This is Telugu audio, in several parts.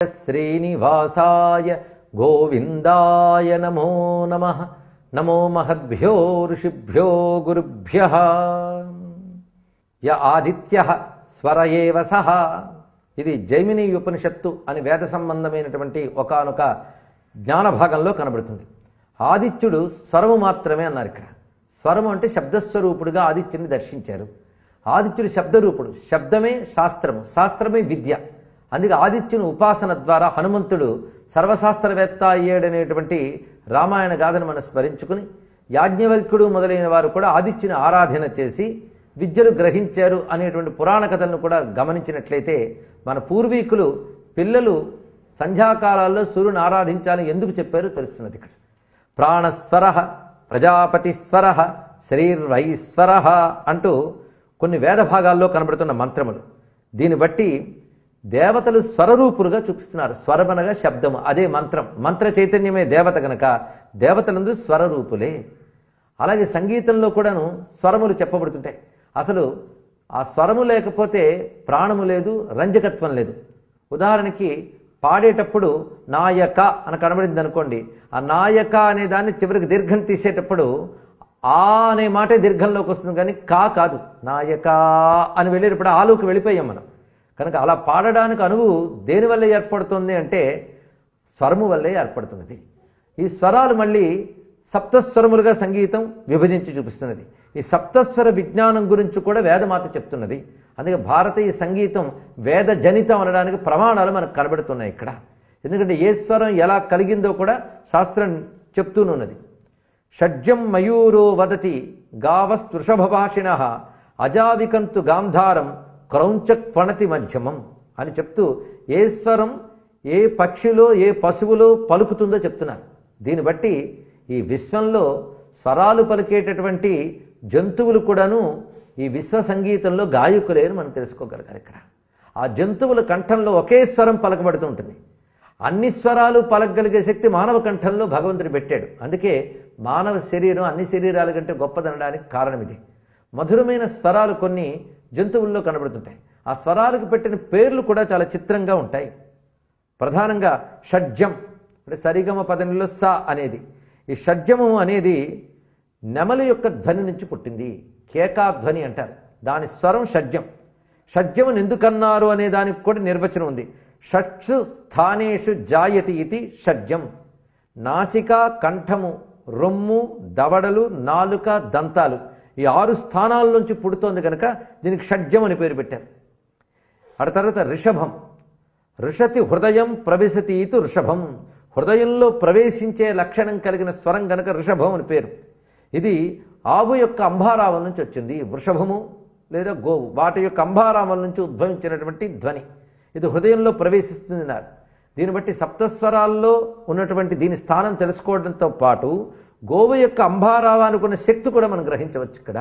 శ్రీనివాసాయ గోవిందాయ నమో నమః. నమో మహద్భ్యో ఋషిభ్యో గురుభ్యః. య ఆదిత్యః స్వర ఏవ సః. ఇది జైమిని ఉపనిషత్తు అని వేద సంబంధమైనటువంటి ఒకానొక జ్ఞాన భాగంలో కనబడుతుంది. ఆదిత్యుడు స్వరము మాత్రమే అన్నారు. ఇక్కడ స్వరము అంటే శబ్దస్వరూపుడుగా ఆదిత్యుని దర్శించారు. ఆదిత్యుడు శబ్దరూపుడు, శబ్దమే శాస్త్రము, శాస్త్రమే విద్య. అందుకే ఆదిత్యుని ఉపాసన ద్వారా హనుమంతుడు సర్వశాస్త్రవేత్త అయ్యాడనేటువంటి రామాయణ గాథను మనం స్మరించుకుని, యాజ్ఞవల్క్యుడు మొదలైన వారు కూడా ఆదిత్యుని ఆరాధన చేసి విద్యలు గ్రహించారు అనేటువంటి పురాణ కథలను కూడా గమనించినట్లయితే, మన పూర్వీకులు పిల్లలు సంధ్యాకాలాల్లో సూర్యుని ఆరాధించాలని ఎందుకు చెప్పారో తెలుస్తున్నది. ఇక్కడ ప్రాణస్వర, ప్రజాపతిస్వర, శరీర్వైశ్వర అంటూ కొన్ని వేద భాగాల్లో కనబడుతున్న మంత్రములు. దీన్ని బట్టి దేవతలు స్వరరూపులుగా చూపిస్తున్నారు. స్వరమనగా శబ్దము, అదే మంత్రం. మంత్ర చైతన్యమే దేవత గనక దేవతలందు స్వరరూపులే. అలాగే సంగీతంలో కూడాను స్వరములు చెప్పబడుతుంటాయి. అసలు ఆ స్వరము లేకపోతే ప్రాణము లేదు, రంజకత్వం లేదు. ఉదాహరణకి పాడేటప్పుడు నాయక అని కనబడింది అనుకోండి, ఆ నాయక అనే దాన్ని చివరికి దీర్ఘం తీసేటప్పుడు ఆ అనే మాటే దీర్ఘంలోకి వస్తుంది, కానీ కా కాదు. నాయక అని వెళ్ళేటప్పుడు ఆలోకి వెళ్ళిపోయాం మనం. కనుక అలా పాడడానికి అనువు దేనివల్ల ఏర్పడుతుంది అంటే స్వరము వల్లే ఏర్పడుతున్నది. ఈ స్వరాలు మళ్ళీ సప్తస్వరములుగా సంగీతం విభజించి చూపిస్తున్నది. ఈ సప్తస్వర విజ్ఞానం గురించి కూడా వేదమాత చెప్తున్నది. అందుకే భారతీయ సంగీతం వేద జనితం అనడానికి ప్రమాణాలు మనకు కనబడుతున్నాయి ఇక్కడ. ఎందుకంటే ఏ స్వరం ఎలా కలిగిందో కూడా శాస్త్రం చెప్తూనున్నది. షడ్జం మయూరో వదతి గావస్తృషభభాషిణ అజావికంతు గాంధారం క్రౌంచ క్వణతి మధ్యమం అని చెప్తూ ఏ స్వరం ఏ పక్షిలో ఏ పశువులో పలుకుతుందో చెప్తున్నారు. దీన్ని బట్టి ఈ విశ్వంలో స్వరాలు పలికేటటువంటి జంతువులు కూడాను ఈ విశ్వ సంగీతంలో గాయకులే అని మనం తెలుసుకోగలగాలి. ఇక్కడ ఆ జంతువుల కంఠంలో ఒకే స్వరం పలకబడుతూ ఉంటుంది. అన్ని స్వరాలు పలకగలిగే శక్తి మానవ కంఠంలో భగవంతుడు పెట్టాడు. అందుకే మానవ శరీరం అన్ని శరీరాల కంటే గొప్పదనడానికి కారణం ఇది. మధురమైన స్వరాలు కొన్ని జంతువుల్లో కనబడుతుంటాయి. ఆ స్వరాలకు పెట్టిన పేర్లు కూడా చాలా చిత్రంగా ఉంటాయి. ప్రధానంగా షడ్జం అంటే సరిగమ పదనిలో స అనేది. ఈ షడ్జము అనేది నెమలి యొక్క ధ్వని నుంచి పుట్టింది. కేకాధ్వని అంటారు. దాని స్వరం షడ్జం. షడ్జమును ఎందుకన్నారు అనే దానికి కూడా నిర్వచనం ఉంది. షట్సు స్థానేషు జాయతి ఇది షడ్జం. నాసిక, కంఠము, రొమ్ము, దవడలు, నాలుక, దంతాలు ఈ 6 స్థానాల నుంచి పుడుతోంది కనుక దీనికి షడ్జం అని పేరు పెట్టారు. ఆ తర్వాత ఋషభం. ఋషతి హృదయం ప్రవిశతి ఇది ఋషభం. హృదయంలో ప్రవేశించే లక్షణం కలిగిన స్వరం గనక ఋషభం అని పేరు. ఇది ఆవు యొక్క అంబారావం నుంచి వచ్చింది. వృషభము లేదా గోవు వాటి యొక్క అంబారావం నుంచి ఉద్భవించినటువంటి ధ్వని ఇది హృదయంలో ప్రవేశిస్తుందన్నారు. దీన్ని బట్టి సప్తస్వరాల్లో ఉన్నటువంటి దీని స్థానం తెలుసుకోవడంతో పాటు గోవు యొక్క అంబారావానికి ఉన్న శక్తి కూడా మనం గ్రహించవచ్చు ఇక్కడ.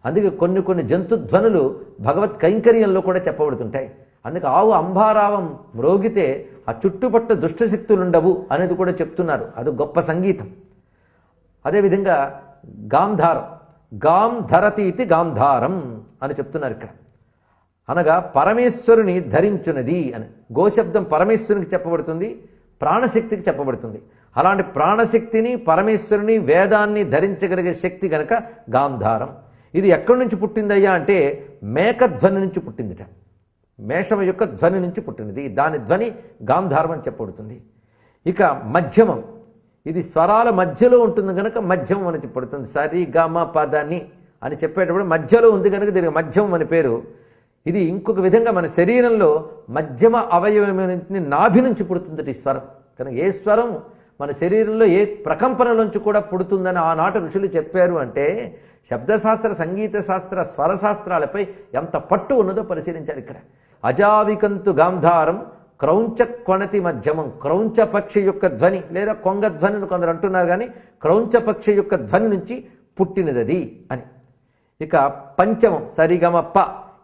అందుకే కొన్ని జంతుధ్వనులు భగవత్ కైంకర్యంలో కూడా చెప్పబడుతుంటాయి. అందుకే ఆవు అంబారావం మ్రోగితే ఆ చుట్టుపట్ల దుష్టశక్తులు ఉండవు అనేది కూడా చెప్తున్నారు. అది గొప్ప సంగీతం. అదేవిధంగా గాంధారం. గాం ధరతి ఇది గాంధారం అని చెప్తున్నారు ఇక్కడ. అనగా పరమేశ్వరుని ధరించున్నది అని. గోశబ్దం పరమేశ్వరునికి చెప్పబడుతుంది, ప్రాణశక్తికి చెప్పబడుతుంది. అలాంటి ప్రాణశక్తిని, పరమేశ్వరుని, వేదాన్ని ధరించగలిగే శక్తి గనక గాంధారం. ఇది ఎక్కడి నుంచి పుట్టిందయ్యా అంటే మేకధ్వని నుంచి పుట్టిందిట. మేషం యొక్క ధ్వని నుంచి పుట్టినది. దాని ధ్వని గాంధారం అని చెప్పబడుతుంది. ఇక మధ్యమం. ఇది స్వరాల మధ్యలో ఉంటుంది కనుక మధ్యమం అని చెప్పబడుతుంది. సరి గమ పదని అని చెప్పేటప్పుడు మధ్యలో ఉంది కనుక దీనికి మధ్యమం అని పేరు. ఇది ఇంకొక విధంగా మన శరీరంలో మధ్యమ అవయవమైన నాభి నుంచి పుడుతుంది ఈ స్వరం. కనుక ఏ స్వరం మన శరీరంలో ఏ ప్రకంపనలోంచి కూడా పుడుతుందని ఆనాటి ఋషులు చెప్పారు అంటే శబ్దశాస్త్ర, సంగీత శాస్త్ర, స్వరశాస్త్రాలపై ఎంత పట్టు ఉన్నదో పరిశీలించారు ఇక్కడ. అజావికంతు గాంధారం క్రౌంచ క్వణతి మధ్యమం. క్రౌంచ పక్షి యొక్క ధ్వని లేదా కొంగ ధ్వని అని కొందరు అంటున్నారు, కానీ క్రౌంచ పక్షి యొక్క ధ్వని నుంచి పుట్టినది అని. ఇక పంచమం సరిగమప్ప.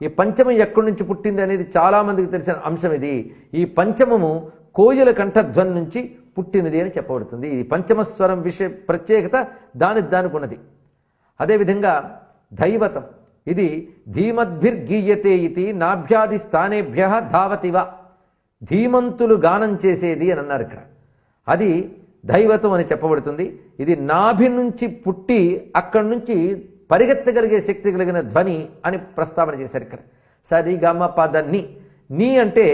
ఈ పంచమం ఎక్కడి నుంచి పుట్టింది అనేది చాలా మందికి తెలిసిన అంశం ఇది. ఈ పంచమము కోయిల కంఠధ్వని నుంచి పుట్టినది అని చెప్పబడుతుంది. ఈ పంచమస్వరం విషయ ప్రత్యేకత దానికి ఉన్నది. అదేవిధంగా దైవతం. ఇది ధీమద్భిర్గీయతే ఇది నాభ్యాది స్థానేభ్య ధావతివ. ధీమంతులు గానం చేసేది అని అన్నారు ఇక్కడ. అది దైవతం అని చెప్పబడుతుంది. ఇది నాభి నుంచి పుట్టి అక్కడి నుంచి పరిగెత్తగలిగే శక్తి కలిగిన ధ్వని అని ప్రస్తావన చేశారు ఇక్కడ. సరి గమ పద ని. నీ అంటే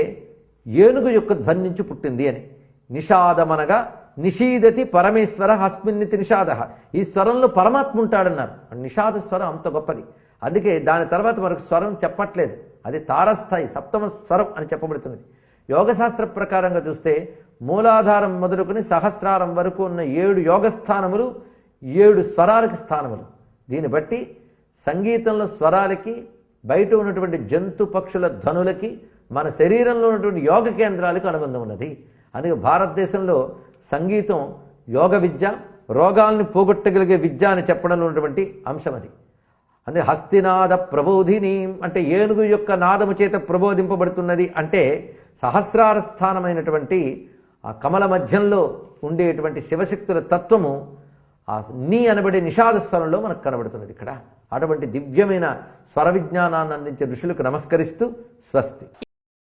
ఏనుగు యొక్క ధ్వని నుంచి పుట్టింది అని. నిషాదమనగా నిషీదతి పరమేశ్వర అస్మిన్నితి నిషాద. ఈ స్వరంలో పరమాత్మ ఉంటాడన్నారు. నిషాద స్వరం అంత గొప్పది. అందుకే దాని తర్వాత మనకు స్వరం చెప్పట్లేదు, అది తారస్థాయి సప్తమ స్వరం అని చెప్పబడుతున్నది. యోగశాస్త్ర ప్రకారంగా చూస్తే మూలాధారం మొదలుకొని సహస్రారం వరకు ఉన్న 7 యోగస్థానములు 7 స్వరాలకి స్థానములు. దీన్ని బట్టి సంగీతంలో స్వరాలకి, బయట ఉన్నటువంటి జంతు పక్షుల ధ్వనులకి, మన శరీరంలో ఉన్నటువంటి యోగ కేంద్రాలకు అనుబంధం ఉన్నది. అందుకే భారతదేశంలో సంగీతం యోగ విద్య, రోగాల్ని పోగొట్టగలిగే విద్య అని చెప్పడంలో ఉన్నటువంటి అంశం అది. అందుకే హస్తినాద ప్రబోధిని అంటే ఏనుగు యొక్క నాదము చేత ప్రబోధింపబడుతున్నది అంటే సహస్రార స్థానమైనటువంటి ఆ కమల మధ్యంలో ఉండేటువంటి శివశక్తుల తత్వము ఆ నీ అనబడే నిషాద స్వరంలో మనకు కనబడుతున్నది ఇక్కడ. అటువంటి దివ్యమైన స్వర విజ్ఞానాన్ని అందించే ఋషులకు నమస్కరిస్తూ స్వస్తి.